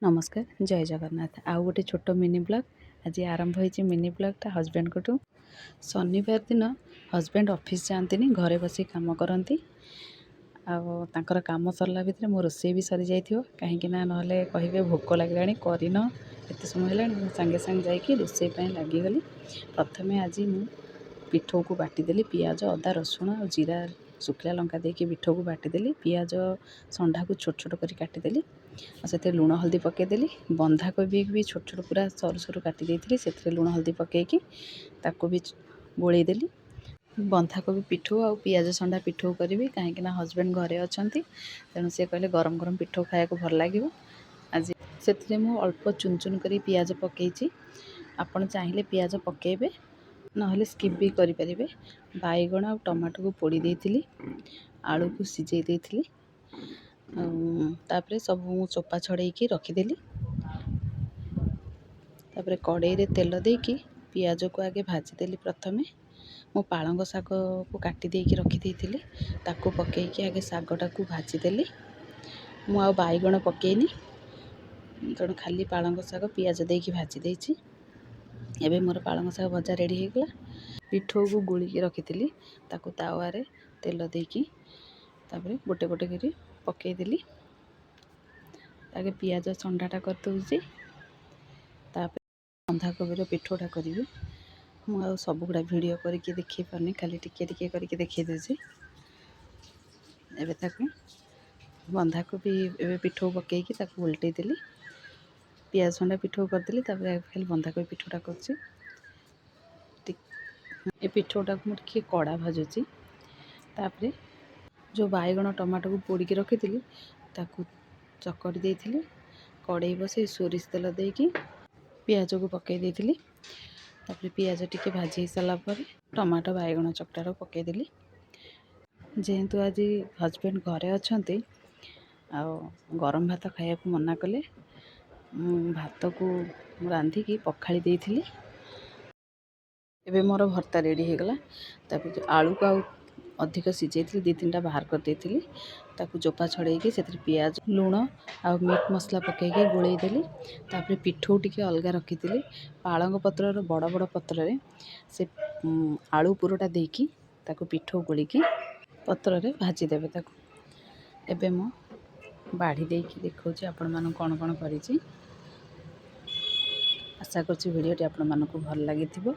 नमस्कार जय जगन्नाथ आउ गोटे छोट मिनी ब्लॉग आज आरंभ होती मिनी ब्लॉगटा हजबैंड को शनिवार दिन हजबैंड ऑफिस जाती घरे बसी काम करती आर काम सरला भितर मो रोसे भी सरी जाइथिबो कहीं ना नहले कहे भोक लगे करन एत समय है सांगे सांगे जाकि रोसे लगिगली। प्रथमे आज मु पिठो को बाटीदेली पियाज अदा रसुण और जीरा शुखला लंका देके पिठो को बाटीदेली पियाज संडा को छोट छोट कर काटिदेली और से लुण हल्दी पकईदेली बंधाकोबी भी छोट छोट पूरा सरू सरू काटी देती से लुण हल्दी पकईकी ताको भी गोलेदेली बंधाकोबी पिठो आ पियाज संडा पिठो करी कहीं हजबैंड घरे अच्छा तेणु सी कहले गरम गरम पिठो खाया भल लगे। आज से मु अल्प चुन चुन कर पियाज पकईची आपड़ चाहिए पियाज पकेबे नहले स्किप भी करें। बैगण और टमाटो को पोड़ी देती आलू को सिझे देती तापर सब चोपा छड़ेकी रखीदेली तापर कड़ाई रे तेल देकी पियाज को आगे भाजीदेली। प्रथमे मो पालंग शाग को काटी देकी रखी ताको पकईकी आगे शागटा को भाजीदेली मु आ बैगण पकईनी तेणु खाली पालंग शाग पियाज देकी भाजी देछि। एबे मोर पालंग शाग भजा रेडी होगला पिठो को गोलिकी रखी ताको तावारे तेल देकी तापर गोटे गोटे करी पकईदेली आगे पियाज संडाटा कर दूसरी तापर बंधाकोबी पिठोटा करी मु सब गुड़ा वीडियो करके देखी पारनी खाली टिके टिके करके देखी दूसरी एबे ताको बंधाकोबी एबे पिठो पकईकी ताको उल्टे देली पियाज संडा पिठो करदेली तापर खाली बंधाकोबी पिठोटा करछि ए पिठोटा को मुझे कड़ा भाजुची तापर जो बैगण टमाटो को पोड़ी रखी ताकू चकड़ी देती कड़ाई बसे सोरिष तेल देकी पियाज को पकई देती तापर पियाज टिके भाजी सारा पर टमाटो बैगण चकटार पकईदेली जेहेतु आज हजबैंड घरे अच्छा गरम भात खाया मना कले भात को रांधिकी पखाड़ी देती एबे मोर भर्ता रेडी होगला तापर आलू को अधिक सिझे दी तीन टा बाहर कर देती ताकू चोपा छड़ेकी से पियाज लुण आ मीट मसला पकईकी गोलेदेली तापर पिठो टिके अलग रखी पालंग पत्र बड़ बड़ पत्र से आलू पुरोटा देकी ताकू पिठो गोलिकी पत्र रे भाजी देबे ताकू एबे मो बाढ़ी देकी देखौछि आपण मानन कोन करिछि। आशा करछि वीडियोटी आपण मानन को भल लागिथिबो।